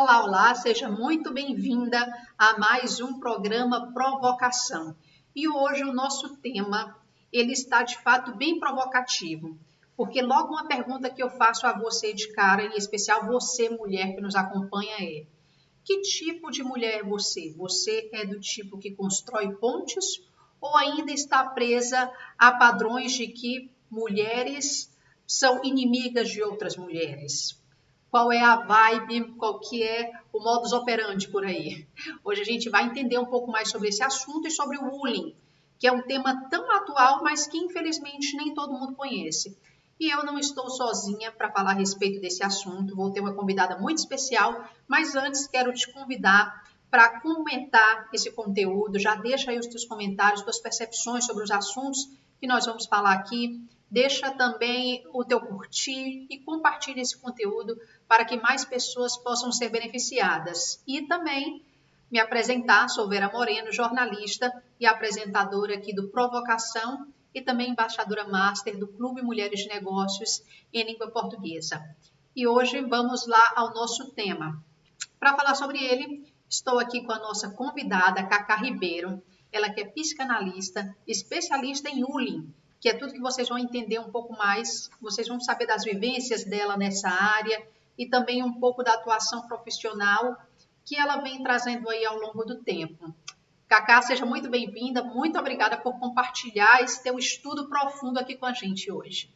Olá, olá, seja muito bem-vinda a mais um programa Provocação. E hoje o nosso tema, ele está de fato bem provocativo, porque logo uma pergunta que eu faço a você de cara, em especial você, mulher que nos acompanha, é: que tipo de mulher é você? Você é do tipo que constrói pontes ou ainda está presa a padrões de que mulheres são inimigas de outras mulheres? Qual é a vibe, qual que é o modus operandi por aí? Hoje a gente vai entender um pouco mais sobre esse assunto e sobre o bullying, que é um tema tão atual, mas que infelizmente nem todo mundo conhece. E eu não estou sozinha para falar a respeito desse assunto, vou ter uma convidada muito especial, mas antes quero te convidar para comentar esse conteúdo, já deixa aí os teus comentários, tuas percepções sobre os assuntos que nós vamos falar aqui, deixa também o teu curtir e compartilha esse conteúdo para que mais pessoas possam ser beneficiadas. E também me apresentar, sou Vera Moreno, jornalista e apresentadora aqui do Provocação e também embaixadora master do Clube Mulheres de Negócios em Língua Portuguesa. E hoje vamos lá ao nosso tema. Para falar sobre ele, estou aqui com a nossa convidada, Cacá Ribeiro, ela que é psicanalista, especialista em bullying, que é tudo que vocês vão entender um pouco mais, vocês vão saber das vivências dela nessa área e também um pouco da atuação profissional que ela vem trazendo aí ao longo do tempo. Cacá, seja muito bem-vinda, muito obrigada por compartilhar esse teu estudo profundo aqui com a gente hoje.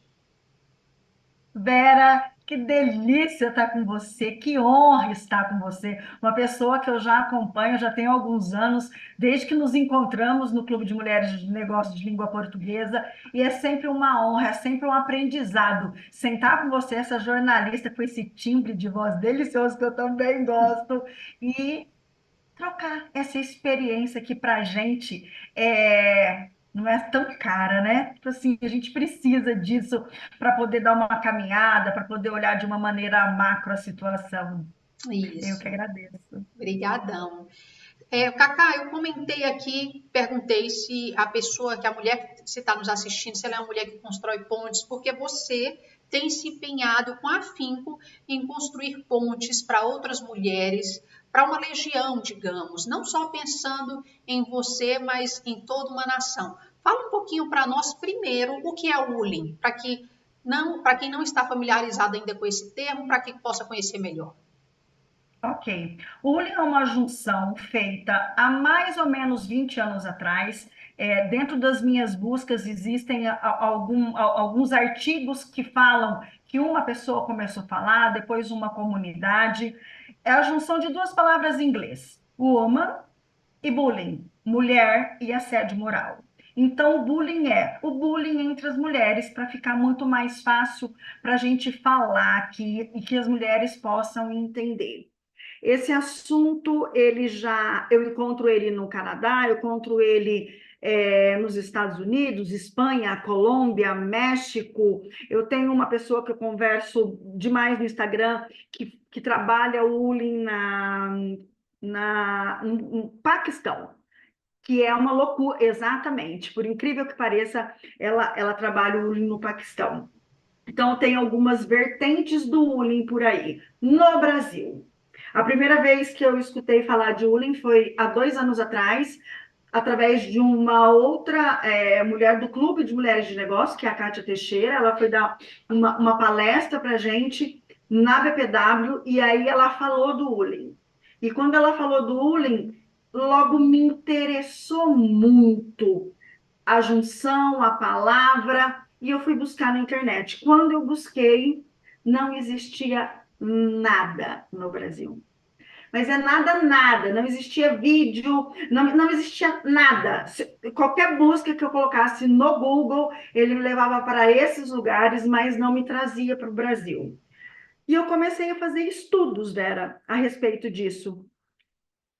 Vera, que delícia estar com você, que honra estar com você. Uma pessoa que eu já acompanho, já tenho alguns anos, desde que nos encontramos no Clube de Mulheres de Negócios de Língua Portuguesa, e é sempre uma honra, é sempre um aprendizado sentar com você, essa jornalista com esse timbre de voz delicioso que eu também gosto, e trocar essa experiência que para a gente não é tão cara, né? Tipo assim, a gente precisa disso para poder dar uma caminhada, para poder olhar de uma maneira macro a situação. Eu que Isso, agradeço. brigadão. Cacá, eu comentei aqui, perguntei se a pessoa, que a mulher que você está nos assistindo, se ela é uma mulher que constrói pontes, porque você tem se empenhado com afinco em construir pontes para outras mulheres, para uma legião, digamos, não só pensando em você, mas em toda uma nação. Fala um pouquinho para nós primeiro o que é o bullying, para quem não está familiarizado ainda com esse termo, para que possa conhecer melhor. Ok. O bullying é uma junção feita há mais ou menos 20 anos atrás. Dentro das minhas buscas existem alguns artigos que falam que uma pessoa começou a falar, depois uma comunidade. É a junção de duas palavras em inglês, woman e bullying, mulher e assédio moral. Então, o bullying é o bullying entre as mulheres, para ficar muito mais fácil para a gente falar aqui e que as mulheres possam entender. Esse assunto, eu encontro ele no Canadá, eu encontro ele nos Estados Unidos, Espanha, Colômbia, México. Eu tenho uma pessoa que eu converso demais no Instagram que trabalha o bullying no Paquistão, que é uma loucura, exatamente. Por incrível que pareça, ela trabalha o bullying no Paquistão. Então, tem algumas vertentes do bullying por aí. No Brasil, a primeira vez que eu escutei falar de bullying foi há 2 anos atrás, através de uma outra mulher do Clube de Mulheres de Negócio, que é a Kátia Teixeira. Ela foi dar uma palestra para a gente na BPW, e aí ela falou do bullying. E quando ela falou do bullying, logo me interessou muito a junção, a palavra, e eu fui buscar na internet. Quando eu busquei, não existia nada no Brasil. Mas é nada, nada. Não existia vídeo, não existia nada. Qualquer busca que eu colocasse no Google, ele me levava para esses lugares, mas não me trazia para o Brasil. E eu comecei a fazer estudos, Vera, a respeito disso.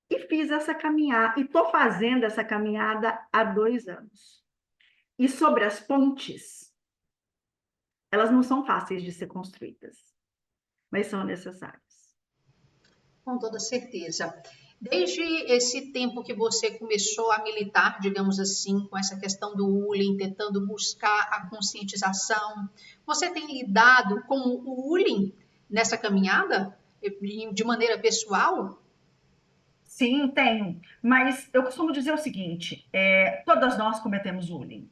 E fiz essa caminhada, e estou fazendo essa caminhada há 2 anos. E sobre as pontes, elas não são fáceis de ser construídas, mas são necessárias. Com toda certeza. Desde esse tempo que você começou a militar, digamos assim, com essa questão do bullying, tentando buscar a conscientização, você tem lidado com o bullying nessa caminhada? de maneira pessoal? Sim, tenho. Mas eu costumo dizer o seguinte: todas nós cometemos bullying.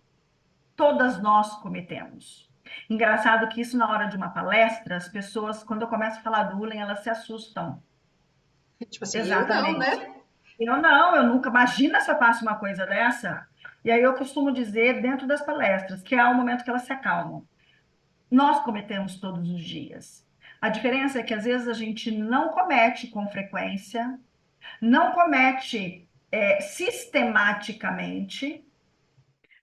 Todas nós cometemos. Engraçado que isso, na hora de uma palestra, as pessoas, quando eu começo a falar do bullying, elas se assustam. Tipo assim, eu não, Exatamente. né? Eu não, eu nunca. Imagina se eu faço uma coisa dessa. E aí eu costumo dizer, dentro das palestras, que é o momento que elas se acalmam. Nós cometemos todos os dias. A diferença é que às vezes a gente não comete com frequência, não comete sistematicamente,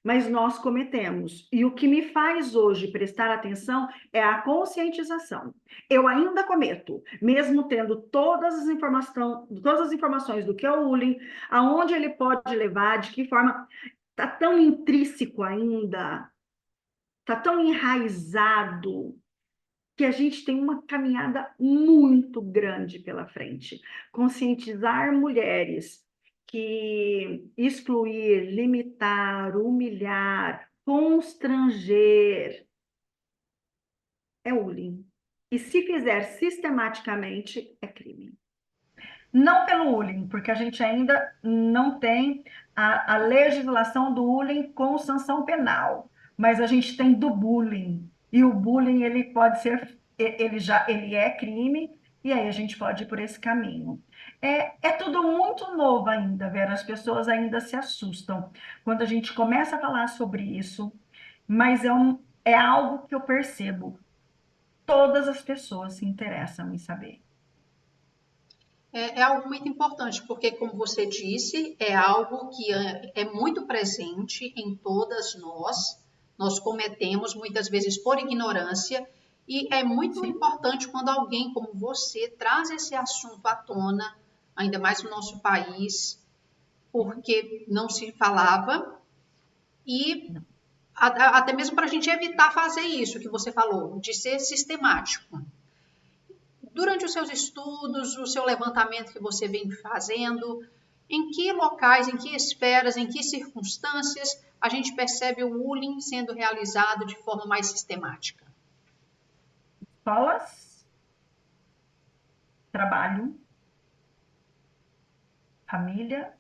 mas nós cometemos. E o que me faz hoje prestar atenção é a conscientização. Eu ainda cometo, mesmo tendo todas as informações do que é o bullying, aonde ele pode levar, de que forma, está tão intrínseco ainda, está tão enraizado que a gente tem uma caminhada muito grande pela frente. Conscientizar mulheres que excluir, limitar, humilhar, constranger é bullying. E se fizer sistematicamente, é crime. Não pelo bullying, porque a gente ainda não tem a legislação do bullying com sanção penal, mas a gente tem do bullying. E o bullying ele pode ser, ele é crime, e aí a gente pode ir por esse caminho. É tudo muito novo ainda, Vera. As pessoas ainda se assustam quando a gente começa a falar sobre isso, mas é algo que eu percebo. Todas as pessoas se interessam em saber. É algo muito importante, porque, como você disse, é algo que é muito presente em todas nós. Nós cometemos muitas vezes por ignorância, e é muito Sim. importante quando alguém como você traz esse assunto à tona, ainda mais no nosso país, porque não se falava, e até mesmo para a gente evitar fazer isso que você falou, de ser sistemático. Durante os seus estudos, o seu levantamento que você vem fazendo, em que locais, em que esferas, em que circunstâncias a gente percebe o bullying sendo realizado de forma mais sistemática? Escolas, trabalho, família.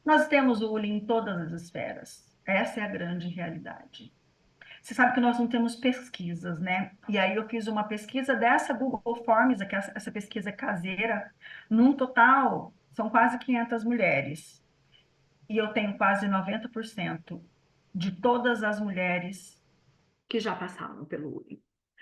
Nós temos o bullying em todas as esferas. Essa é a grande realidade. Você sabe que nós não temos pesquisas, né? E aí eu fiz uma pesquisa dessa Google Forms, essa pesquisa caseira. Num total, são quase 500 mulheres. E eu tenho quase 90% de todas as mulheres que já passaram pelo bullying.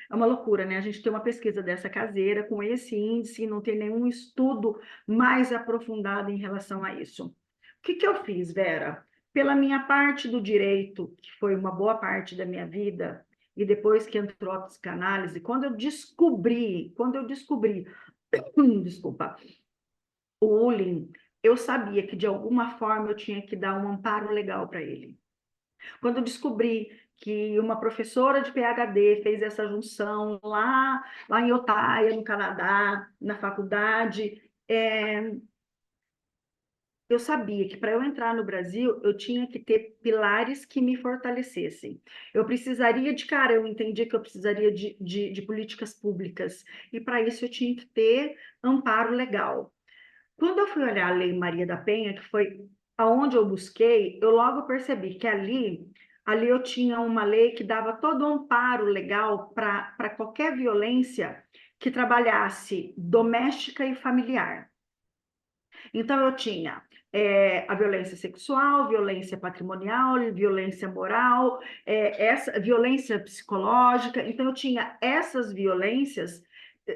É uma loucura, né? A gente tem uma pesquisa dessa caseira com esse índice e não tem nenhum estudo mais aprofundado em relação a isso. O que eu fiz, Vera? Pela minha parte do direito, que foi uma boa parte da minha vida, e depois que entrou a psicanálise, quando eu descobri, desculpa, o bullying, eu sabia que de alguma forma eu tinha que dar um amparo legal para ele. Quando eu descobri que uma professora de PhD fez essa junção lá em Ottawa, no Canadá, na faculdade, eu sabia que para eu entrar no Brasil, eu tinha que ter pilares que me fortalecessem. Eu precisaria de, cara, eu entendi que eu precisaria de políticas públicas, e para isso eu tinha que ter amparo legal. Quando eu fui olhar a Lei Maria da Penha, que foi aonde eu busquei, eu logo percebi que ali eu tinha uma lei que dava todo um amparo legal para qualquer violência que trabalhasse doméstica e familiar. Então, eu tinha a violência sexual, violência patrimonial, violência moral, essa violência psicológica. Então, eu tinha essas violências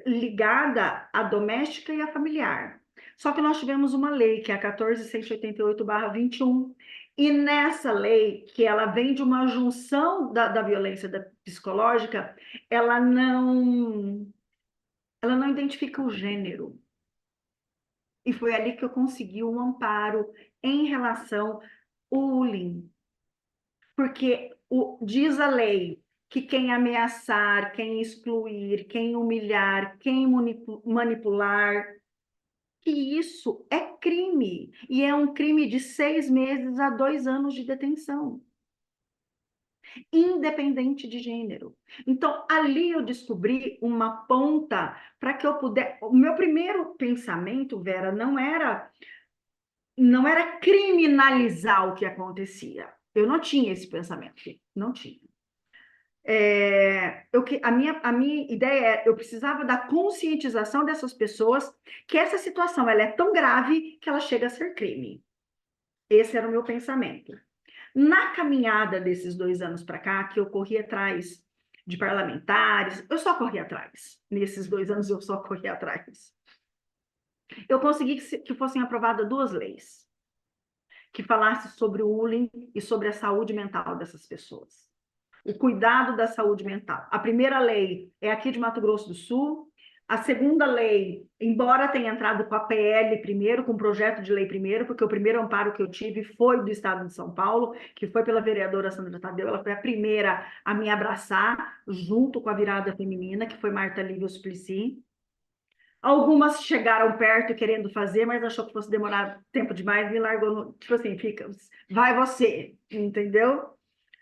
ligada à doméstica e à familiar. Só que nós tivemos uma lei, que é a 14.188/21, e nessa lei, que ela vem de uma junção da violência psicológica, ela não identifica o gênero. E foi ali que eu consegui um amparo em relação ao bullying. Porque diz a lei que quem ameaçar, quem excluir, quem humilhar, quem manipular, que isso é crime. E é um crime de 6 meses a 2 anos de detenção. independente de gênero. Então, ali eu descobri uma ponta para que eu pudesse. O meu primeiro pensamento, Vera, não era criminalizar o que acontecia. Eu não tinha esse pensamento, não tinha. A minha ideia é, eu precisava da conscientização dessas pessoas que essa situação ela é tão grave que ela chega a ser crime. Esse era o meu pensamento. Na caminhada desses 2 anos para cá, que eu corri atrás de parlamentares, eu só corri atrás. Nesses 2 anos, eu só corri atrás. Eu consegui que fossem aprovadas 2 leis que falassem sobre o bullying e sobre a saúde mental dessas pessoas. O cuidado da saúde mental. A primeira lei é aqui de Mato Grosso do Sul. A segunda lei, embora tenha entrado com a PL primeiro, com o projeto de lei primeiro, porque o primeiro amparo que eu tive foi do Estado de São Paulo, que foi pela vereadora Sandra Tadeu, ela foi a primeira a me abraçar, junto com a virada feminina, que foi Marta Lívia Suplicy. Algumas chegaram perto querendo fazer, mas achou que fosse demorar tempo demais, me largou, tipo assim, fica, vai você, entendeu?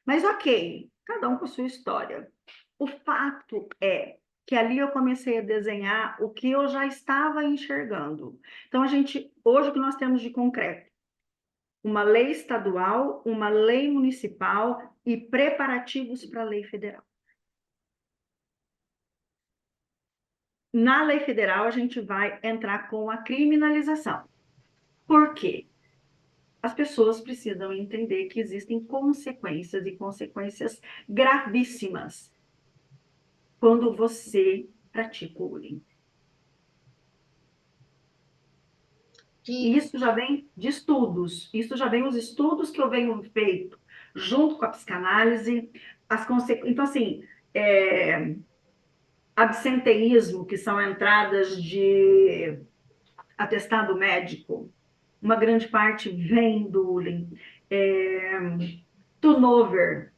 Mas ok, cada um com a sua história. O fato é que ali eu comecei a desenhar o que eu já estava enxergando. Então, hoje o que nós temos de concreto? Uma lei estadual, uma lei municipal e preparativos para a lei federal. Na lei federal, a gente vai entrar com a criminalização. Por quê? As pessoas precisam entender que existem consequências e consequências gravíssimas quando você pratica o bullying. E isso já vem de estudos, isso já vem os estudos que eu venho feito junto com a psicanálise, então assim, absenteísmo, que são entradas de atestado médico, uma grande parte vem do bullying. Turnover,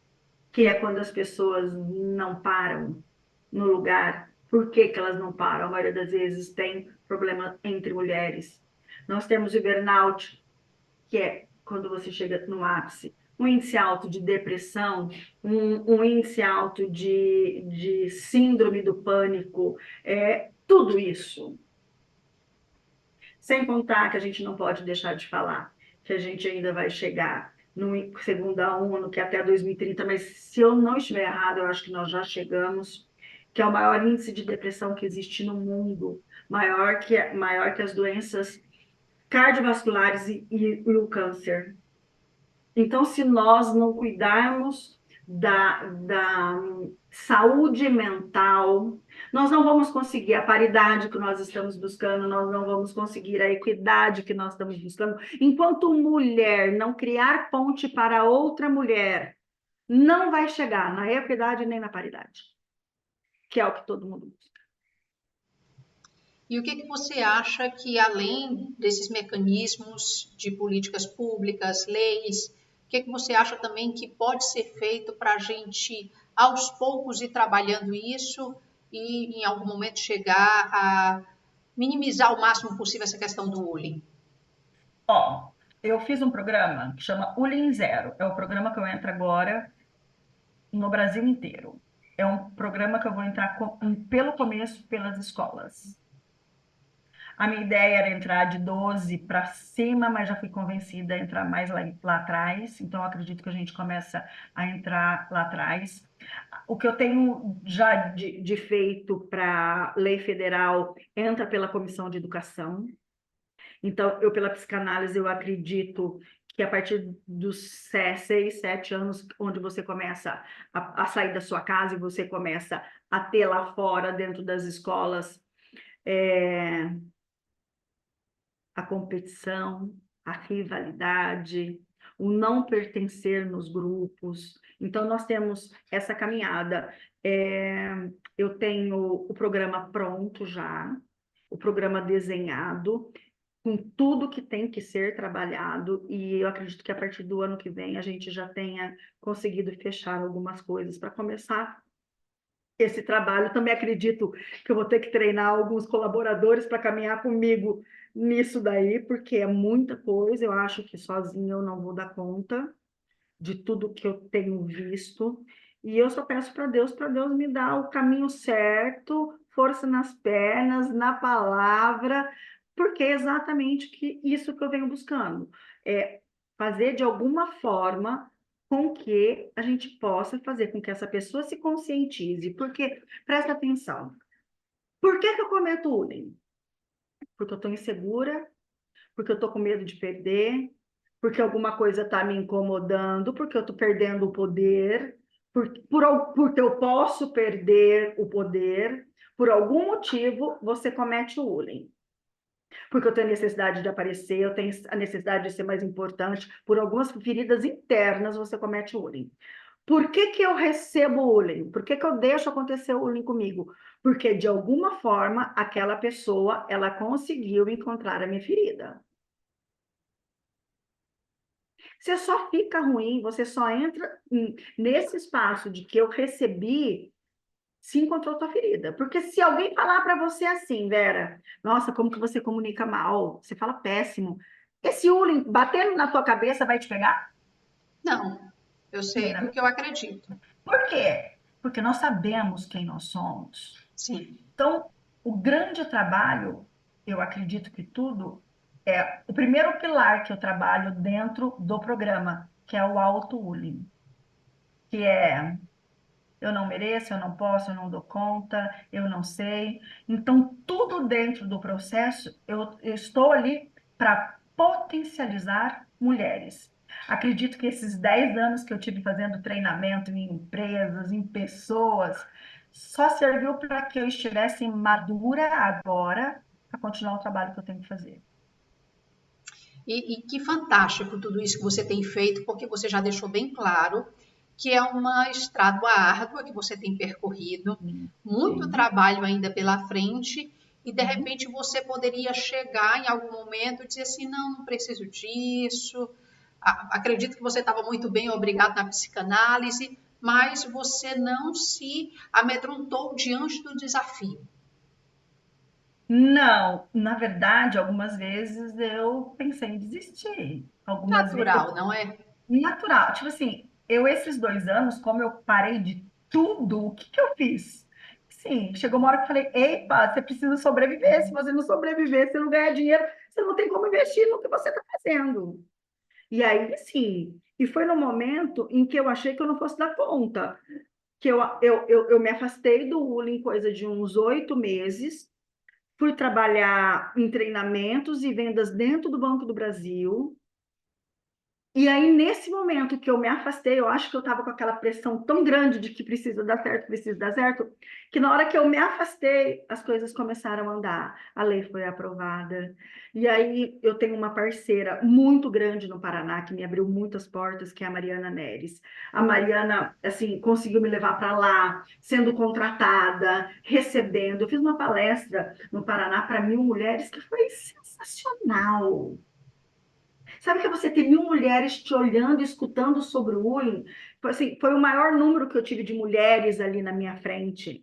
que é quando as pessoas não param no lugar. Por que que elas não param? A maioria das vezes tem problema entre mulheres. Nós temos o burnout, que é quando você chega no ápice. Um índice alto de depressão, um índice alto de síndrome do pânico, tudo isso. Sem contar que a gente não pode deixar de falar que a gente ainda vai chegar no segundo a ONU, que é até 2030, mas se eu não estiver errado, eu acho que nós já chegamos, que é o maior índice de depressão que existe no mundo, maior que as doenças cardiovasculares e o câncer. Então, se nós não cuidarmos da saúde mental, nós não vamos conseguir a paridade que nós estamos buscando, nós não vamos conseguir a equidade que nós estamos buscando. Enquanto mulher não criar ponte para outra mulher, não vai chegar na equidade nem na paridade, que é o que todo mundo busca. E o que você acha que, além desses mecanismos de políticas públicas, leis, o que você acha também que pode ser feito para a gente, aos poucos, ir trabalhando isso e, em algum momento, chegar a minimizar o máximo possível essa questão do bullying? Eu fiz um programa que chama Bullying Zero. É o programa que eu entro agora no Brasil inteiro. É um programa que eu vou entrar pelo começo, pelas escolas. A minha ideia era entrar de 12 para cima, mas já fui convencida a entrar mais lá atrás. Então, acredito que a gente começa a entrar lá atrás. O que eu tenho já de feito para lei federal entra pela Comissão de Educação. Então, eu, pela psicanálise, eu acredito que a partir dos 6, 7 anos, onde você começa a sair da sua casa e você começa a ter lá fora, dentro das escolas, a competição, a rivalidade, o não pertencer nos grupos. Então, nós temos essa caminhada. Eu tenho o programa pronto já, o programa desenhado, com tudo que tem que ser trabalhado, e eu acredito que a partir do ano que vem a gente já tenha conseguido fechar algumas coisas para começar esse trabalho. Também acredito que eu vou ter que treinar alguns colaboradores para caminhar comigo nisso daí, porque é muita coisa, eu acho que sozinha eu não vou dar conta. de tudo que eu tenho visto. E eu só peço para Deus me dar o caminho certo, força nas pernas, na palavra, porque é exatamente isso que eu venho buscando. É fazer de alguma forma com que a gente possa fazer com que essa pessoa se conscientize. Porque, presta atenção, por que eu cometo bullying? Porque eu estou insegura, porque eu estou com medo de perder, porque alguma coisa está me incomodando, porque eu estou perdendo o poder, porque eu posso perder o poder, por algum motivo você comete o bullying. Porque eu tenho necessidade de aparecer, eu tenho a necessidade de ser mais importante, por algumas feridas internas você comete o bullying. Por que que eu recebo bullying? Por que que eu deixo acontecer o bullying comigo? Porque, de alguma forma, aquela pessoa, ela conseguiu encontrar a minha ferida. Você só fica ruim, você só entra nesse espaço de que eu recebi, se encontrou tua ferida. Porque se alguém falar para você assim, Vera, nossa, como que você comunica mal, você fala péssimo. Esse bullying batendo na tua cabeça vai te pegar? Não, eu sei Primeira. porque eu acredito. Por quê? Porque nós sabemos quem nós somos. Sim. Então, o grande trabalho, eu acredito que tudo, é o primeiro pilar que eu trabalho dentro do programa, que é o auto-bullying, que é eu não mereço, eu não posso, eu não dou conta, eu não sei. Então, tudo dentro do processo, eu estou ali para potencializar mulheres. Acredito que esses 10 anos que eu tive fazendo treinamento em empresas, em pessoas, só serviu para que eu estivesse madura agora para continuar o trabalho que eu tenho que fazer. E que fantástico tudo isso que você tem feito, porque você já deixou bem claro que é uma estrada árdua que você tem percorrido, muito Sim. trabalho ainda pela frente, e de Sim. repente você poderia chegar em algum momento e dizer assim: não, não preciso disso. Acredito que você estava muito bem, obrigado na psicanálise, mas você não se amedrontou diante do desafio. Não, na verdade, algumas vezes eu pensei em desistir. Algumas vezes Natural, não é? natural. Tipo assim, eu esses 2 anos, como eu parei de tudo, o que que eu fiz? Sim, chegou uma hora que eu falei, epa, você precisa sobreviver. Se você não sobreviver, você não ganhar dinheiro, você não tem como investir no que você está fazendo. E aí, sim, e foi no momento em que eu achei que eu não fosse dar conta, que eu me afastei do bullying coisa de uns 8 meses, fui trabalhar em treinamentos e vendas dentro do Banco do Brasil. E aí, nesse momento que eu me afastei, eu acho que eu estava com aquela pressão tão grande de que precisa dar certo, que na hora que eu me afastei, as coisas começaram a andar. A lei foi aprovada. E aí, eu tenho uma parceira muito grande no Paraná, que me abriu muitas portas, que é a Mariana Neres. A Mariana, assim, conseguiu me levar para lá, sendo contratada, recebendo. Eu fiz uma palestra no Paraná para 1.000 mulheres, que foi sensacional. Sabe que você ter 1.000 mulheres te olhando e escutando sobre o bullying? Foi, assim, foi o maior número que eu tive de mulheres ali na minha frente.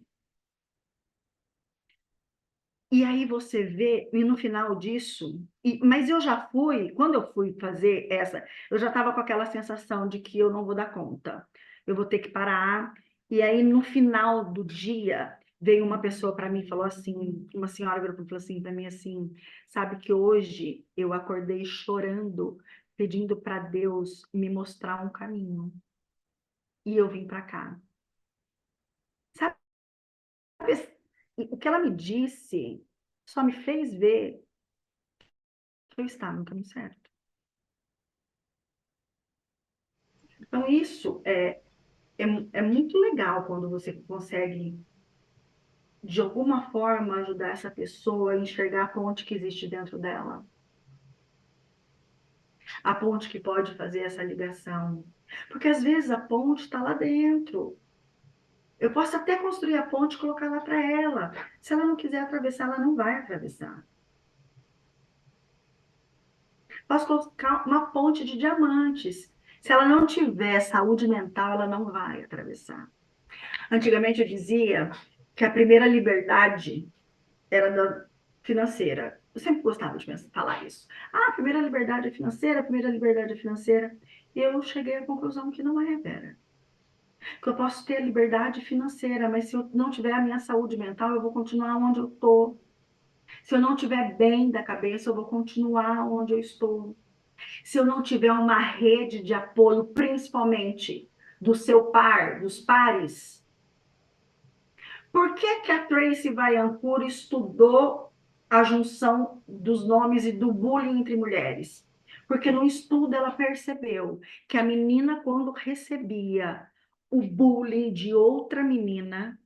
E aí você vê, e no final disso, mas eu já fui, quando eu fui fazer essa, eu já estava com aquela sensação de que eu não vou dar conta, eu vou ter que parar. E aí no final do dia, veio uma pessoa para mim e falou assim, uma senhora virou e falou assim para mim assim, sabe que hoje eu acordei chorando, pedindo para Deus me mostrar um caminho. E eu vim para cá. Sabe, o que ela me disse só me fez ver que eu estava no caminho certo. Então, isso é muito legal quando você consegue, de alguma forma, ajudar essa pessoa a enxergar a ponte que existe dentro dela. A ponte que pode fazer essa ligação. Porque, às vezes, a ponte está lá dentro. Eu posso até construir a ponte e colocar lá para ela. Se ela não quiser atravessar, ela não vai atravessar. Posso colocar uma ponte de diamantes. Se ela não tiver saúde mental, ela não vai atravessar. Antigamente eu dizia que a primeira liberdade era da financeira. Eu sempre gostava de falar isso. Ah, a primeira liberdade é financeira, a primeira liberdade é financeira. Eu cheguei à conclusão que não é, Vera. Que eu posso ter liberdade financeira, mas se eu não tiver a minha saúde mental, eu vou continuar onde eu estou. Se eu não tiver bem da cabeça, eu vou continuar onde eu estou. Se eu não tiver uma rede de apoio, principalmente do seu par, dos pares, por que que a Tracy Vaillancourt estudou a junção dos nomes e do bullying entre mulheres? Porque no estudo ela percebeu que a menina, quando recebia o bullying de outra menina,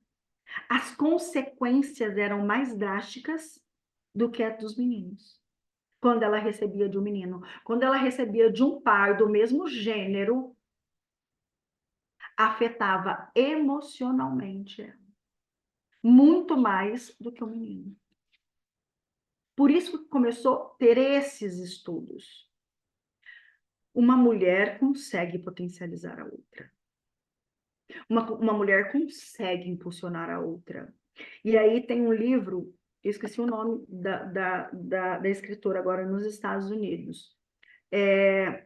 as consequências eram mais drásticas do que a dos meninos. Quando ela recebia de um menino. Quando ela recebia de um par do mesmo gênero, afetava emocionalmente muito mais do que o menino. Por isso que começou a ter esses estudos. Uma mulher consegue potencializar a outra. Uma mulher consegue impulsionar a outra. E aí tem um livro, eu esqueci o nome da escritora agora nos Estados Unidos,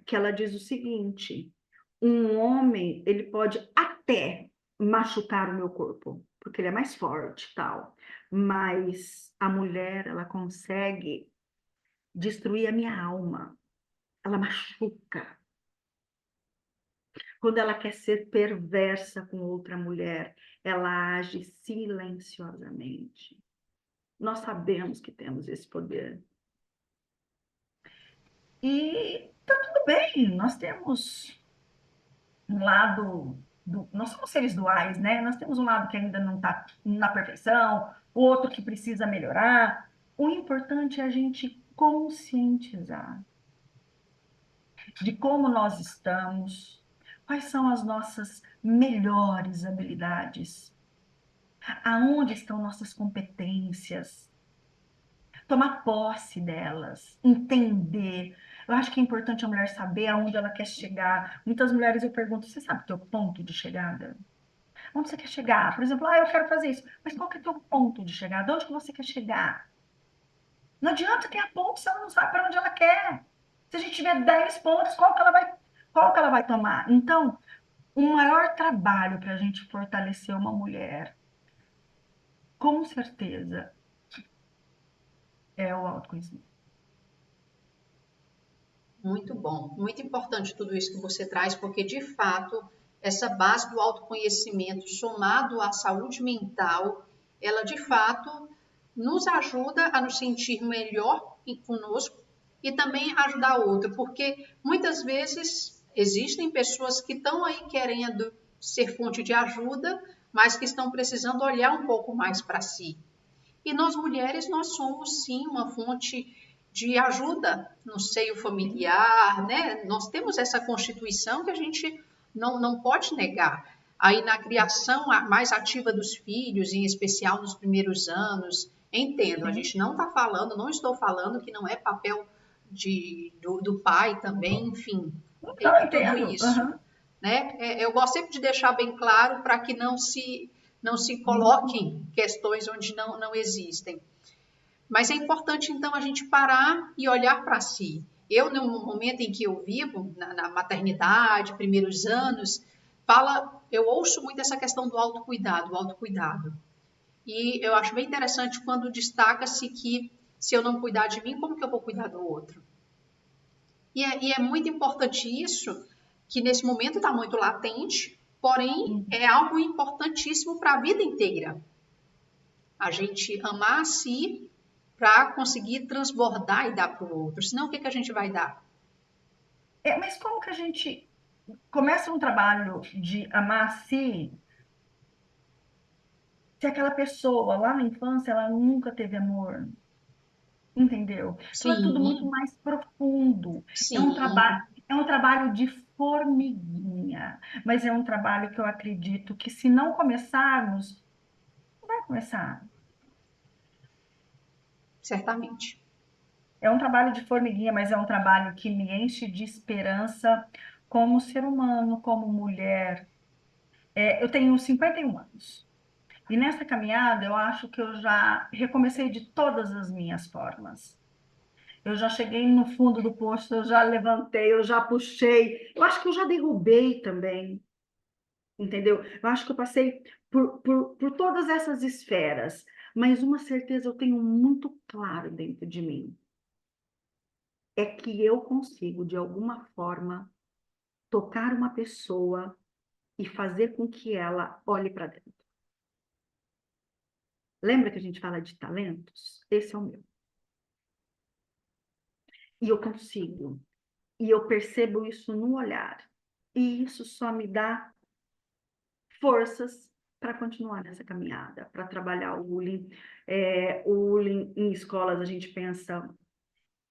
que ela diz o seguinte: um homem, ele pode até machucar o meu corpo, porque ele é mais forte, tal, mas a mulher, ela consegue destruir a minha alma, ela machuca. Quando ela quer ser perversa com outra mulher, ela age silenciosamente. Nós sabemos que temos esse poder. E tá tudo bem, nós temos um lado nós somos seres duais, né? Nós temos um lado que ainda não está na perfeição, outro que precisa melhorar. O importante é a gente conscientizar de como nós estamos, quais são as nossas melhores habilidades, aonde estão nossas competências, tomar posse delas, entender. Eu acho que é importante a mulher saber aonde ela quer chegar. Muitas mulheres eu pergunto: você sabe o teu ponto de chegada? Onde você quer chegar? Por exemplo, eu quero fazer isso. Mas qual que é o teu ponto de chegada? Onde que você quer chegar? Não adianta ter a ponto se ela não sabe para onde ela quer. Se a gente tiver 10 pontos, qual que ela vai tomar? Então, o maior trabalho para a gente fortalecer uma mulher, com certeza, é o autoconhecimento. Muito bom, muito importante tudo isso que você traz, porque de fato essa base do autoconhecimento somado à saúde mental, ela de fato nos ajuda a nos sentir melhor conosco e também ajudar a outra, porque muitas vezes existem pessoas que estão aí querendo ser fonte de ajuda, mas que estão precisando olhar um pouco mais para si. E nós mulheres, nós somos sim uma fonte de ajuda no seio familiar, né? Nós temos essa constituição que a gente não pode negar. Aí na criação mais ativa dos filhos, em especial nos primeiros anos, entendo, a Sim. gente não está falando, não estou falando que não é papel do pai também, enfim, Não, e tudo entendo. isso, Uhum. né? Eu gosto sempre de deixar bem claro para que não se coloquem questões onde não existem. Mas é importante, então, a gente parar e olhar para si. Eu, no momento em que eu vivo, na maternidade, primeiros anos, eu ouço muito essa questão do autocuidado, o autocuidado. E eu acho bem interessante quando destaca-se que se eu não cuidar de mim, como que eu vou cuidar do outro? E é muito importante isso, que nesse momento está muito latente, porém Uhum. é algo importantíssimo para a vida inteira. A gente amar a si para conseguir transbordar e dar para o outro. Senão, o que, que a gente vai dar? Mas como que a gente começa um trabalho de amar a si se aquela pessoa lá na infância ela nunca teve amor? Entendeu? Então é tudo muito Sim, mais profundo. sim, É um trabalho de formiguinha, mas é um trabalho que eu acredito que se não começarmos, não vai começar. certamente. É um trabalho de formiguinha, mas é um trabalho que me enche de esperança como ser humano, como mulher. Eu tenho 51 anos. E nessa caminhada, eu acho que eu já recomecei de todas as minhas formas. Eu já cheguei no fundo do poço, eu já levantei, eu já puxei. Eu acho que eu já derrubei também, entendeu? Eu acho que eu passei por todas essas esferas, mas uma certeza eu tenho muito claro dentro de mim, é que eu consigo, de alguma forma, tocar uma pessoa e fazer com que ela olhe para dentro. Lembra que a gente fala de talentos? Esse é o meu. E eu consigo. E eu percebo isso no olhar. E isso só me dá forças para continuar nessa caminhada, para trabalhar o bullying. O bullying em escolas, a gente pensa,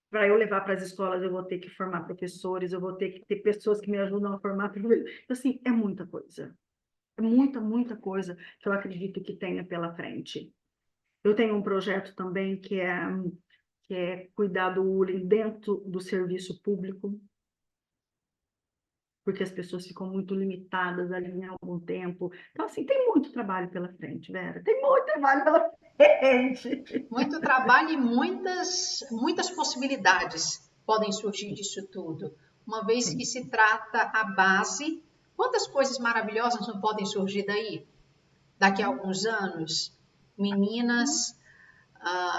para eu levar para as escolas, eu vou ter que formar professores, eu vou ter que ter pessoas que me ajudam a formar professores. Assim, é muita coisa. É muita, muita coisa que eu acredito que tenha pela frente. Eu tenho um projeto também que é cuidar do bullying dentro do serviço público, porque as pessoas ficam muito limitadas ali em algum tempo. Então, assim, tem muito trabalho pela frente, Vera. Tem muito trabalho pela frente. Muito trabalho e muitas possibilidades podem surgir disso tudo. Uma vez que Sim, se trata a base, quantas coisas maravilhosas não podem surgir daí? Daqui a alguns anos, meninas,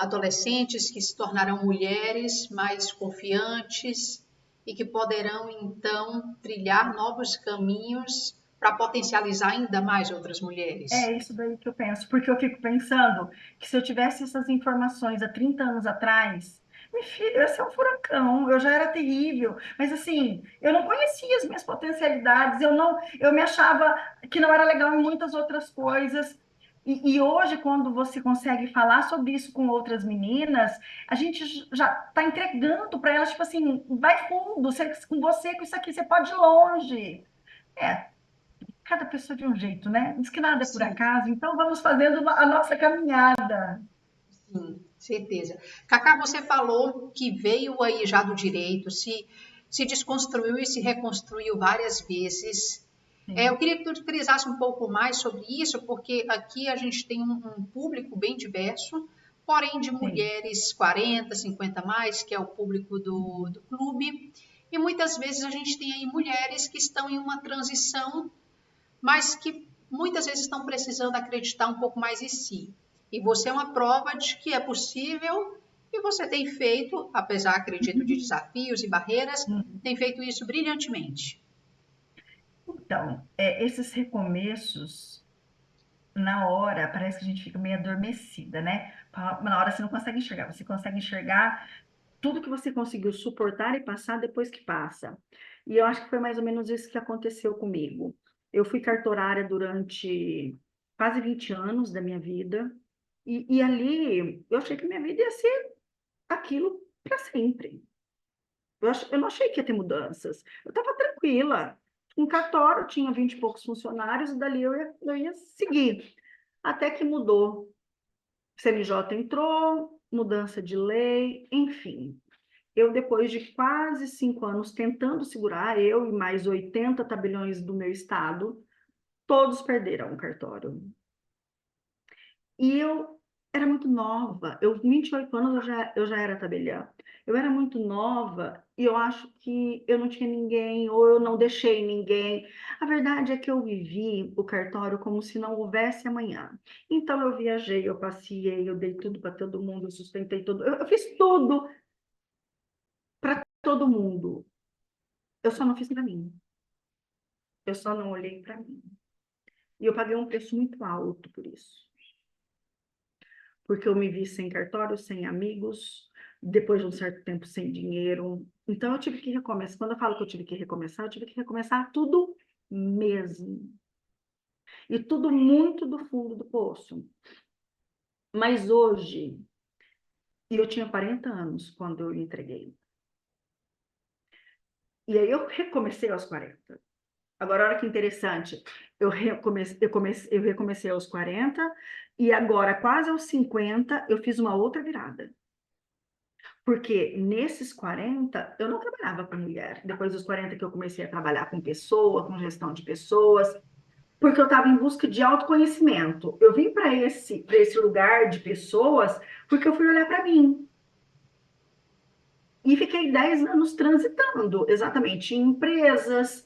adolescentes que se tornarão mulheres mais confiantes e que poderão então trilhar novos caminhos para potencializar ainda mais outras mulheres. é isso daí que eu penso, porque eu fico pensando que se eu tivesse essas informações há 30 anos atrás, meu filho, eu ia ser um furacão, eu já era terrível, mas assim, eu não conhecia as minhas potencialidades, eu me achava que não era legal em muitas outras coisas. E hoje, quando você consegue falar sobre isso com outras meninas, a gente já está entregando para elas, tipo assim, vai fundo, com você, com isso aqui, você pode ir longe. É, cada pessoa de um jeito, né? Diz que nada é por Sim, acaso, então vamos fazendo a nossa caminhada. sim, certeza. Cacá, você falou que veio aí já do direito, se desconstruiu e se reconstruiu várias vezes. Eu Sim, queria que tu utilizasse um pouco mais sobre isso, porque aqui a gente tem um público bem diverso, porém de sim. mulheres 40, 50 mais, que é o público do clube, e muitas vezes a gente tem aí mulheres que estão em uma transição, mas que muitas vezes estão precisando acreditar um pouco mais em si. E você é uma prova de que é possível e você tem feito, apesar, acredito, de desafios e barreiras, tem feito isso brilhantemente. Então, esses recomeços, na hora, parece que a gente fica meio adormecida, né? Na hora você não consegue enxergar, você consegue enxergar tudo que você conseguiu suportar e passar depois que passa. E eu acho que foi mais ou menos isso que aconteceu comigo. Eu fui cartorária durante quase 20 anos da minha vida, e ali eu achei que minha vida ia ser aquilo para sempre. Eu não achei que ia ter mudanças. Eu estava tranquila. Um cartório tinha 20 e poucos funcionários, e dali eu ia seguir. Até que mudou. O CNJ entrou, mudança de lei, enfim. Eu, depois de quase 5 anos tentando segurar, eu e mais 80 tabeliões do meu estado, todos perderam o cartório. E eu era muito nova, 28 anos eu já era tabeliã. Eu era muito nova e eu acho que eu não tinha ninguém, ou eu não deixei ninguém. A verdade é que eu vivi o cartório como se não houvesse amanhã. Então eu viajei, eu passeei, eu dei tudo para todo mundo, eu sustentei tudo, eu fiz tudo para todo mundo. Eu só não fiz para mim. Eu só não olhei para mim. E eu paguei um preço muito alto por isso. Porque eu me vi sem cartório, sem amigos, depois de um certo tempo sem dinheiro. Então eu tive que recomeçar. Quando eu falo que eu tive que recomeçar, eu tive que recomeçar tudo mesmo. E tudo muito do fundo do poço. Mas hoje, e eu tinha 40 anos quando eu entreguei. E aí eu recomecei aos 40. Agora, olha que interessante. Eu recomecei aos 40 e agora, quase aos 50, eu fiz uma outra virada. Porque nesses 40, eu não trabalhava com mulher. Depois dos 40 que eu comecei a trabalhar com pessoa, com gestão de pessoas, porque eu estava em busca de autoconhecimento. Eu vim para esse lugar de pessoas porque eu fui olhar para mim. E fiquei 10 anos transitando, exatamente, em empresas,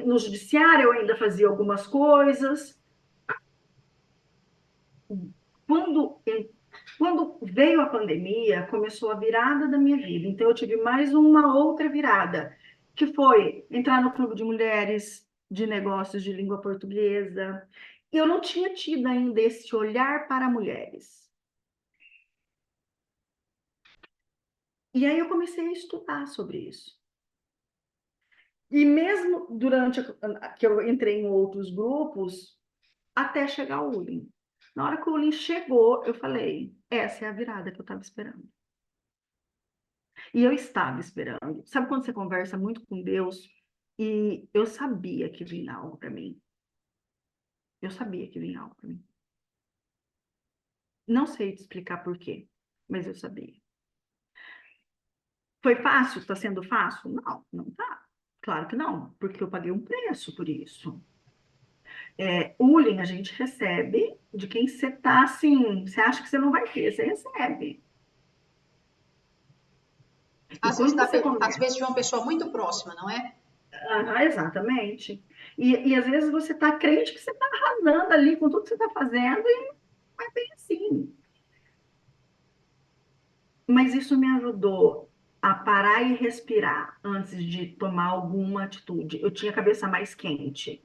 no judiciário eu ainda fazia algumas coisas. Quando, quando veio a pandemia, começou a virada da minha vida. Então, eu tive mais uma outra virada, que foi entrar no Clube de Mulheres de Negócios de Língua Portuguesa. Eu não tinha tido ainda esse olhar para mulheres. E aí eu comecei a estudar sobre isso. E mesmo durante que eu entrei em outros grupos, até chegar o Ulin. Na hora que o Ulin chegou, eu falei, essa é a virada que eu estava esperando. E eu estava esperando. Sabe quando você conversa muito com Deus e eu sabia que vinha algo para mim? Eu sabia que vinha algo para mim. Não sei te explicar por quê, mas eu sabia. Foi fácil? Está sendo fácil? Não, não tá. Claro que não, porque eu paguei um preço por isso. Bullying a gente recebe de quem você está assim, você acha que você não vai ter, você recebe. E quando você Às conversa, vezes de uma pessoa muito próxima, não é? exatamente. E às vezes você está crente que você está arrasando ali com tudo que você está fazendo e não é bem assim. Mas isso me ajudou a parar e respirar antes de tomar alguma atitude. Eu tinha a cabeça mais quente.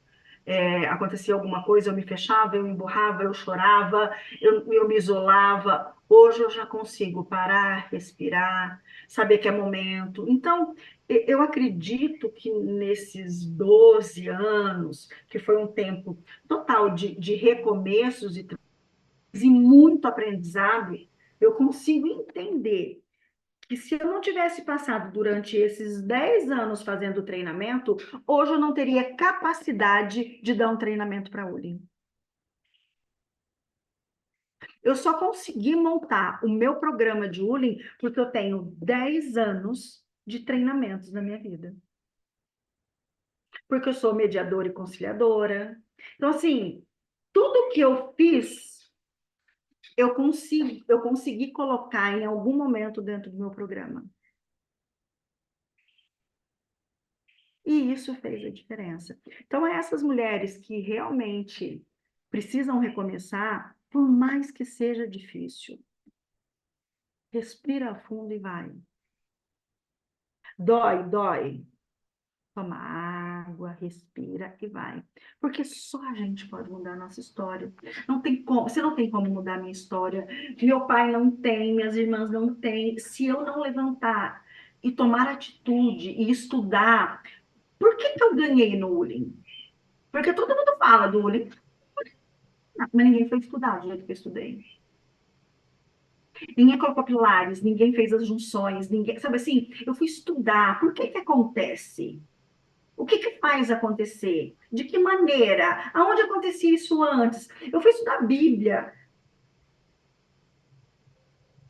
Acontecia alguma coisa, eu me fechava, eu emburrava, eu chorava, eu me isolava. Hoje eu já consigo parar, respirar, saber que é momento. Então, eu acredito que nesses 12 anos, que foi um tempo total de recomeços e muito aprendizado, eu consigo entender que se eu não tivesse passado durante esses 10 anos fazendo treinamento, hoje eu não teria capacidade de dar um treinamento para a Uli. Eu só consegui montar o meu programa de Uli porque eu tenho 10 anos de treinamentos na minha vida. Porque eu sou mediadora e conciliadora. Então, assim, tudo que eu fiz, eu consegui colocar em algum momento dentro do meu programa. E isso fez a diferença. Então, essas mulheres que realmente precisam recomeçar, por mais que seja difícil, respira fundo e vai. Dói, dói. Toma água, respira e vai. Porque só a gente pode mudar a nossa história. Não tem como, você não tem como mudar a minha história. Meu pai não tem, minhas irmãs não têm. Se eu não levantar e tomar atitude e estudar, por que que eu ganhei no Ulim? Porque todo mundo fala do Ulim, mas ninguém foi estudar do jeito que eu estudei. Ninguém colocou pilares, ninguém fez as junções, ninguém, sabe assim, eu fui estudar. Por que que acontece? O que que faz acontecer? De que maneira? Aonde acontecia isso antes? Eu fui estudar a Bíblia.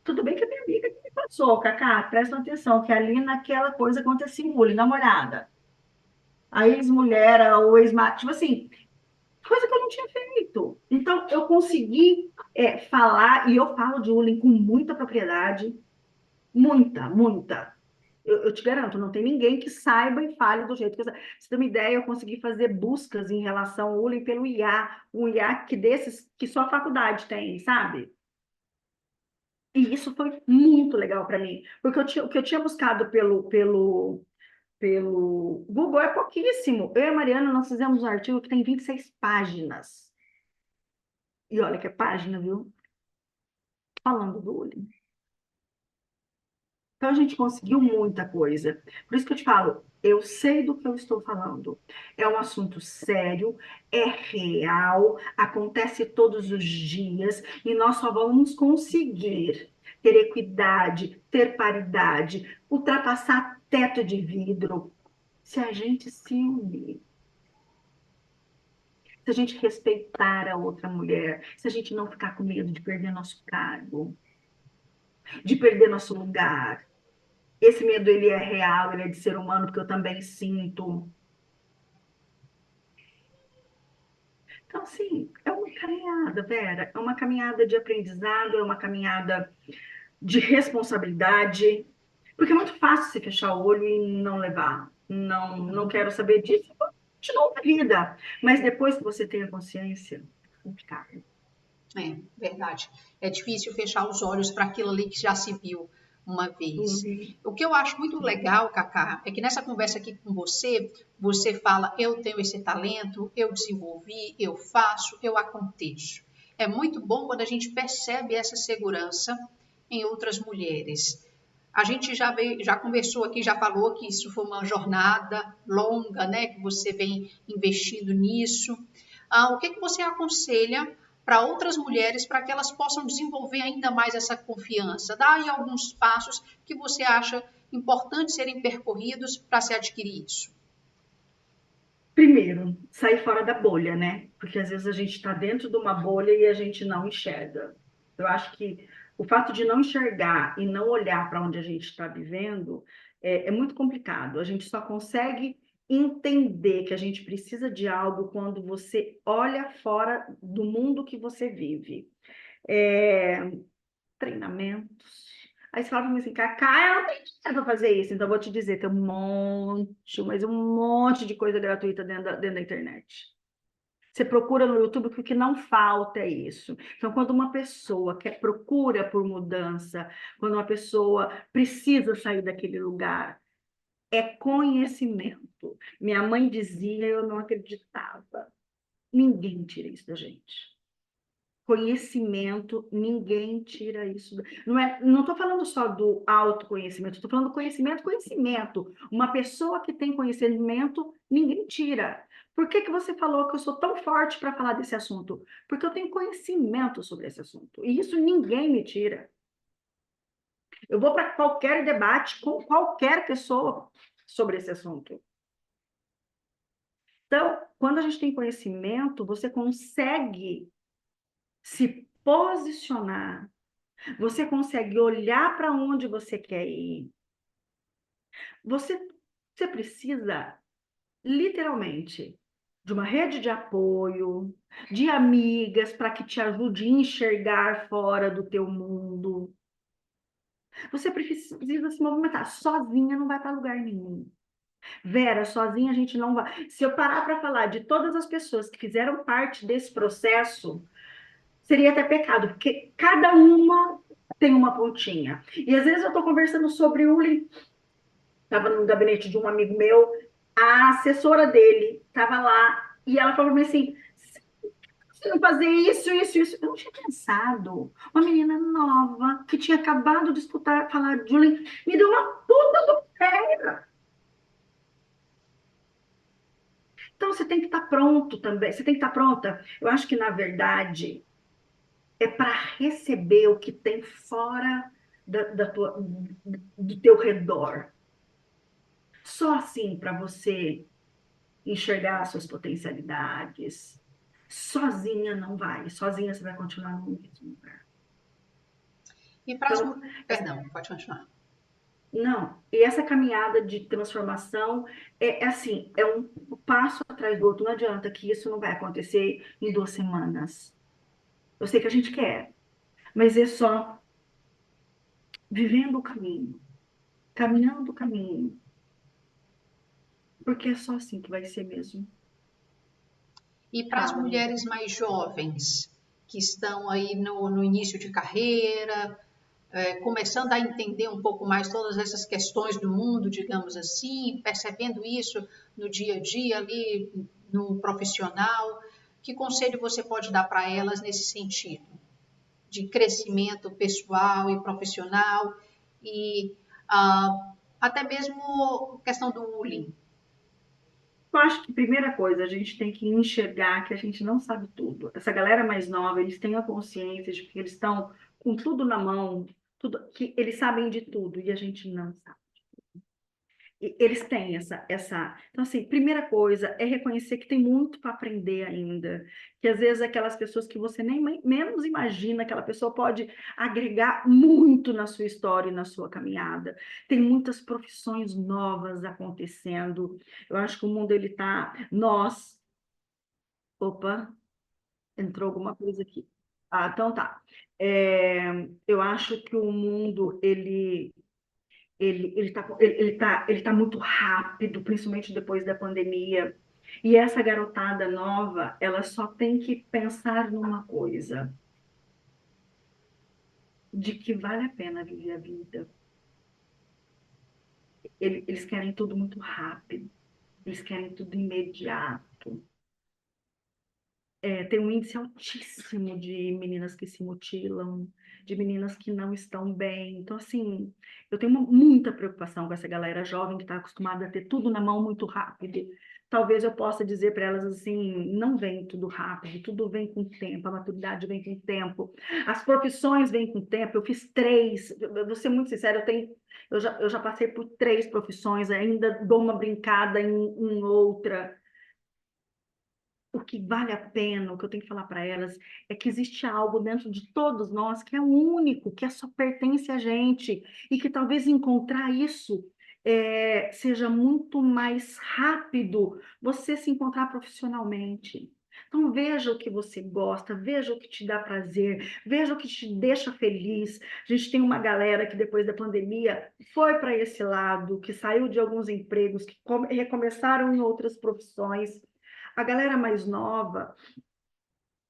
Tudo bem que a minha amiga que me passou, Cacá, presta atenção, que ali naquela coisa acontecia um bullying, namorada. A ex-mulher, o ex-marido, tipo assim, coisa que eu não tinha feito. Então, eu consegui falar, e eu falo de Ulin com muita propriedade, muita, muita. Eu te garanto, não tem ninguém que saiba e fale do jeito que eu. Pra você ter uma ideia, eu consegui fazer buscas em relação ao Ulin pelo IA, um IA que desses que só a faculdade tem, sabe? E isso foi muito legal para mim, porque o que eu tinha buscado pelo Google é pouquíssimo. Eu e a Mariana, nós fizemos um artigo que tem 26 páginas. E olha que é página, viu? Falando do bullying. Então, a gente conseguiu muita coisa. Por isso que eu te falo, eu sei do que eu estou falando. É um assunto sério, é real, acontece todos os dias, e nós só vamos conseguir ter equidade, ter paridade, ultrapassar teto de vidro, se a gente se unir. Se a gente respeitar a outra mulher, se a gente não ficar com medo de perder nosso cargo, de perder nosso lugar. Esse medo, ele é real, ele é de ser humano, porque eu também sinto. Então, assim, é uma caminhada, Vera, é uma caminhada de aprendizado, é uma caminhada de responsabilidade, Porque é muito fácil você fechar o olho e não levar. Não, não quero saber disso. Continua a vida. Mas depois que você tem a consciência, é complicado. É, verdade. É difícil fechar os olhos para aquilo ali que já se viu uma vez. Uhum. O que eu acho muito legal, Cacá, é que nessa conversa aqui com você, você fala: eu tenho esse talento, eu desenvolvi, eu faço, eu aconteço. É muito bom quando a gente percebe essa segurança em outras mulheres. A gente já conversou aqui, já falou que isso foi uma jornada longa, né? Que você vem investindo nisso. O que você aconselha para outras mulheres para que elas possam desenvolver ainda mais essa confiança? Dá aí alguns passos que você acha importante serem percorridos para se adquirir isso. Primeiro, sair fora da bolha, né? Porque às vezes a gente está dentro de uma bolha e a gente não enxerga. Eu acho que o fato de não enxergar e não olhar para onde a gente está vivendo é muito complicado. A gente só consegue entender que a gente precisa de algo quando você olha fora do mundo que você vive. É, treinamentos. Aí você fala para mim assim, Cacá, eu não tenho dinheiro para fazer isso. Então, eu vou te dizer, tem um monte, mas um monte de coisa gratuita dentro da internet. Você procura no YouTube, porque o que não falta é isso. Então, quando uma pessoa quer procura por mudança, quando uma pessoa precisa sair daquele lugar, é conhecimento. Minha mãe dizia, eu não acreditava. Ninguém tira isso da gente. Conhecimento, ninguém tira isso. Não estou falando só do autoconhecimento, estou falando do conhecimento, conhecimento. Uma pessoa que tem conhecimento, ninguém tira. Por que que você falou que eu sou tão forte para falar desse assunto? Porque eu tenho conhecimento sobre esse assunto. E isso ninguém me tira. Eu vou para qualquer debate com qualquer pessoa sobre esse assunto. Então, quando a gente tem conhecimento, você consegue se posicionar. Você consegue olhar para onde você quer ir. Você, você precisa, literalmente, de uma rede de apoio, de amigas para que te ajude a enxergar fora do teu mundo. Você precisa se movimentar. Sozinha não vai para lugar nenhum. Vera, sozinha a gente não vai. Se eu parar para falar de todas as pessoas que fizeram parte desse processo, seria até pecado, porque cada uma tem uma pontinha. E às vezes eu estou conversando sobre o estava no gabinete de um amigo meu, a assessora dele estava lá e ela falou para mim assim: você não fazer isso, isso, isso. Eu não tinha pensado. Uma menina nova que tinha acabado de escutar falar de Julie me deu uma puta do pé. Então você tem que estar pronto também. Você tem que estar pronta. Eu acho que, na verdade, é para receber o que tem fora do teu redor. Só assim para você enxergar as suas potencialidades. Sozinha não vai, sozinha você vai continuar no mesmo lugar. E para as. Então, Perdão, pode continuar. não, e essa caminhada de transformação é assim, é um passo atrás do outro. Não adianta que isso não vai acontecer em 2 semanas. Eu sei que a gente quer, mas é só vivendo o caminho, caminhando o caminho, porque é só assim que vai ser mesmo. E para as Fala, amiga. mulheres mais jovens, que estão aí no início de carreira, começando a entender um pouco mais todas essas questões do mundo, digamos assim, percebendo isso no dia a dia ali no profissional, que conselho você pode dar para elas nesse sentido de crescimento pessoal e profissional e até mesmo questão do bullying? Eu acho que, primeira coisa, a gente tem que enxergar que a gente não sabe tudo. Essa galera mais nova, eles têm a consciência de que eles estão com tudo na mão, tudo, que eles sabem de tudo e a gente não sabe. E eles têm essa. Então, assim, primeira coisa é reconhecer que tem muito para aprender ainda. Que às vezes aquelas pessoas que você nem menos imagina, aquela pessoa pode agregar muito na sua história e na sua caminhada. Tem muitas profissões novas acontecendo. Eu acho que o mundo ele está. Nós. Opa, entrou alguma coisa aqui. Então tá. Eu acho que o mundo ele tá muito rápido, principalmente depois da pandemia. E essa garotada nova, ela só tem que pensar numa coisa, de que vale a pena viver a vida. Eles querem tudo muito rápido, eles querem tudo imediato. Tem um índice altíssimo de meninas que se mutilam, de meninas que não estão bem. Então, assim, eu tenho muita preocupação com essa galera jovem que está acostumada a ter tudo na mão muito rápido. Talvez eu possa dizer para elas assim: não vem tudo rápido, tudo vem com tempo, a maturidade vem com tempo, as profissões vêm com tempo. Eu fiz 3, eu vou ser muito sincera, eu já passei por 3 profissões, ainda dou uma brincada em outra. O que vale a pena, o que eu tenho que falar para elas, é que existe algo dentro de todos nós que é único, que só pertence a gente, e que talvez encontrar isso seja muito mais rápido você se encontrar profissionalmente. Então, veja o que você gosta, veja o que te dá prazer, veja o que te deixa feliz. A gente tem uma galera que, depois da pandemia, foi para esse lado, que saiu de alguns empregos, que recomeçaram em outras profissões. A galera mais nova,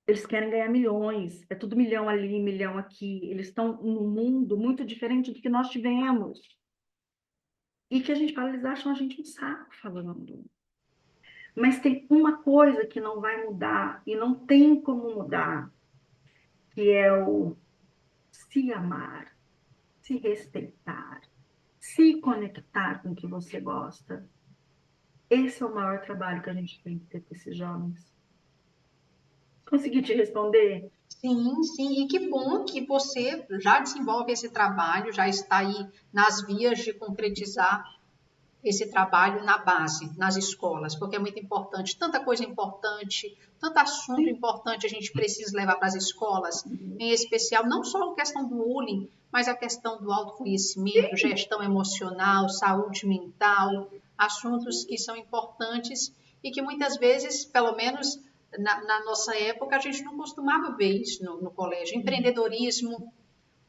eles querem ganhar milhões, é tudo milhão ali, milhão aqui. Eles estão num mundo muito diferente do que nós tivemos. E que a gente fala, eles acham a gente um saco falando. Mas tem uma coisa que não vai mudar, e não tem como mudar, que é o se amar, se respeitar, se conectar com o que você gosta. Esse é o maior trabalho que a gente tem que ter com esses jovens. Consegui te responder? Sim, sim, e que bom que você já desenvolve esse trabalho, já está aí nas vias de concretizar esse trabalho na base, nas escolas, porque é muito importante, tanta coisa importante, tanto assunto Sim. importante a gente precisa levar para as escolas, em especial não só a questão do bullying, mas a questão do autoconhecimento, gestão emocional, saúde mental, assuntos que são importantes e que muitas vezes, pelo menos na nossa época, a gente não costumava ver isso no colégio. Empreendedorismo,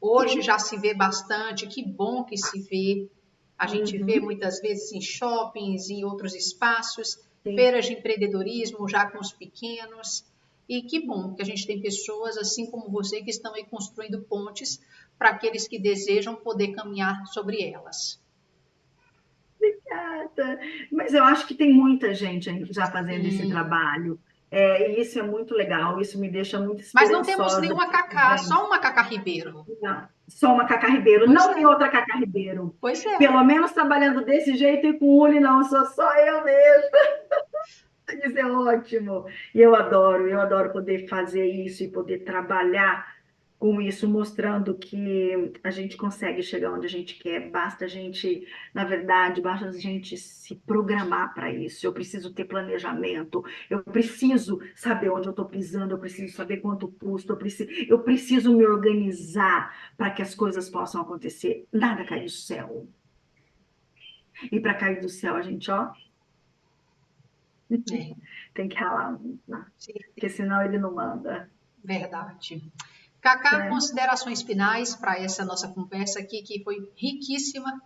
hoje Sim. já se vê bastante, que bom que se vê. A gente vê Uhum. muitas vezes em shoppings e outros espaços, Sim. feiras de empreendedorismo já com os pequenos. E que bom que a gente tem pessoas assim como você que estão aí construindo pontes para aqueles que desejam poder caminhar sobre elas. Obrigada. Mas eu acho que tem muita gente já fazendo esse Sim. trabalho. E isso é muito legal, isso me deixa muito Mas não temos esperançosa. nenhuma Cacá, Bem, só uma Cacá Ribeiro. não, só uma Cacá Ribeiro, Pois não é, tem outra Cacá Ribeiro. pois é. Pelo menos trabalhando desse jeito e com ule, não, sou só eu mesmo. Isso é ótimo. E eu adoro poder fazer isso e poder trabalhar com isso, mostrando que a gente consegue chegar onde a gente quer. Basta a gente, na verdade, basta a gente se programar para isso. Eu preciso ter planejamento, eu preciso saber onde eu estou pisando, eu preciso saber quanto custa, eu preciso me organizar para que as coisas possam acontecer. Nada cai do céu. E para cair do céu, a gente, ó, É, tem que ralar, né? sim, Porque senão ele não manda. verdade. Cacá, Né? considerações finais para essa nossa conversa aqui, que foi riquíssima.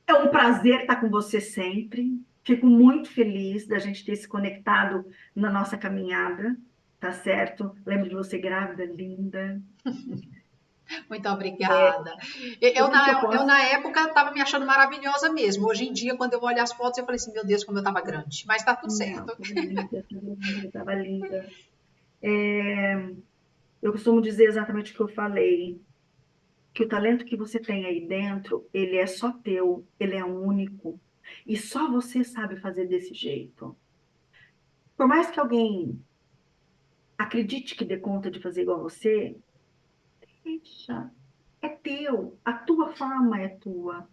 É um prazer estar com você sempre. Fico muito feliz da gente ter se conectado na nossa caminhada, tá certo? Lembro de você grávida, linda. Muito É, obrigada. o que que eu Eu posso? na época, estava me achando maravilhosa mesmo. Hoje em dia, quando eu olho as fotos, eu falei assim, meu Deus, como eu estava grande. Mas está tudo Não, certo. estava linda, estava linda, estava linda. É, eu costumo dizer exatamente o que eu falei, que o talento que você tem aí dentro, ele é só teu, ele é único. E só você sabe fazer desse jeito. Por mais que alguém acredite que dê conta de fazer igual a você, deixa. É teu, a tua forma é tua,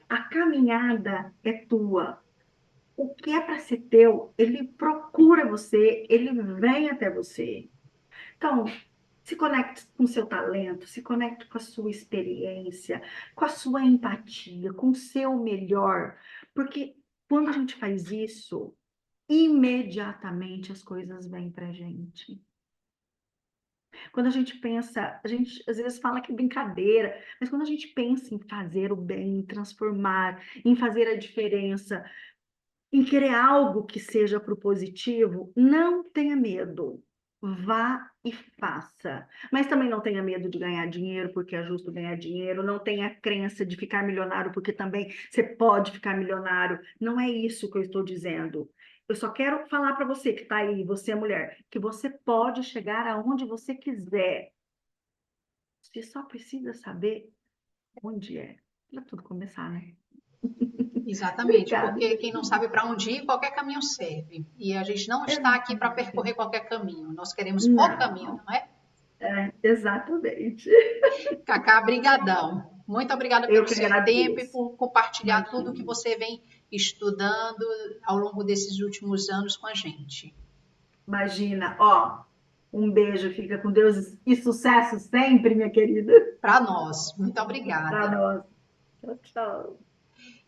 a caminhada é tua. O que é para ser teu, ele procura você, ele vem até você. Então, se conecte com o seu talento, se conecte com a sua experiência, com a sua empatia, com o seu melhor, porque quando a gente faz isso, imediatamente as coisas vêm para a gente. Quando a gente pensa, a gente às vezes fala que é brincadeira, mas quando a gente pensa em fazer o bem, em transformar, em fazer a diferença, em querer algo que seja propositivo, não tenha medo. Vá e faça. Mas também não tenha medo de ganhar dinheiro, porque é justo ganhar dinheiro. Não tenha crença de ficar milionário, porque também você pode ficar milionário. Não é isso que eu estou dizendo. Eu só quero falar para você que está aí, você é mulher, que você pode chegar aonde você quiser. Você só precisa saber onde é. Para tudo começar, né? Exatamente, Obrigada, porque minha quem não querida. sabe para onde ir, qualquer caminho serve. E a gente não está aqui para Exatamente. percorrer qualquer caminho, nós queremos o caminho, Não, não é? exatamente. Cacá, brigadão. Muito obrigada Eu pelo que seu tempo e agradeço. por compartilhar tudo que Imagina. você vem estudando ao longo desses últimos anos com a gente. Imagina. Ó, um beijo, fica com Deus e sucesso sempre, minha querida. Para nós, muito Para obrigada. nós. Tchau, tchau.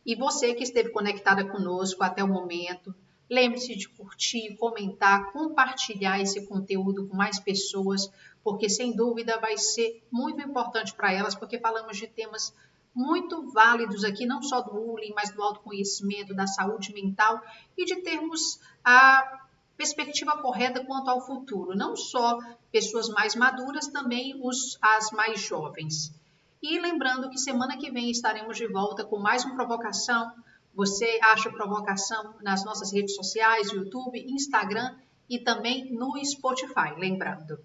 E você que esteve conectada conosco até o momento, lembre-se de curtir, comentar, compartilhar esse conteúdo com mais pessoas, porque sem dúvida vai ser muito importante para elas, porque falamos de temas muito válidos aqui, não só do bullying, mas do autoconhecimento, da saúde mental e de termos a perspectiva correta quanto ao futuro, não só pessoas mais maduras, também as mais jovens. E lembrando que semana que vem estaremos de volta com mais uma provocação. Você acha provocação nas nossas redes sociais, YouTube, Instagram e também no Spotify, lembrando.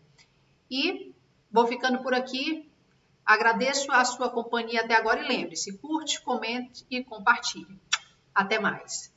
E vou ficando por aqui. Agradeço a sua companhia até agora e lembre-se, curte, comente e compartilhe. Até mais.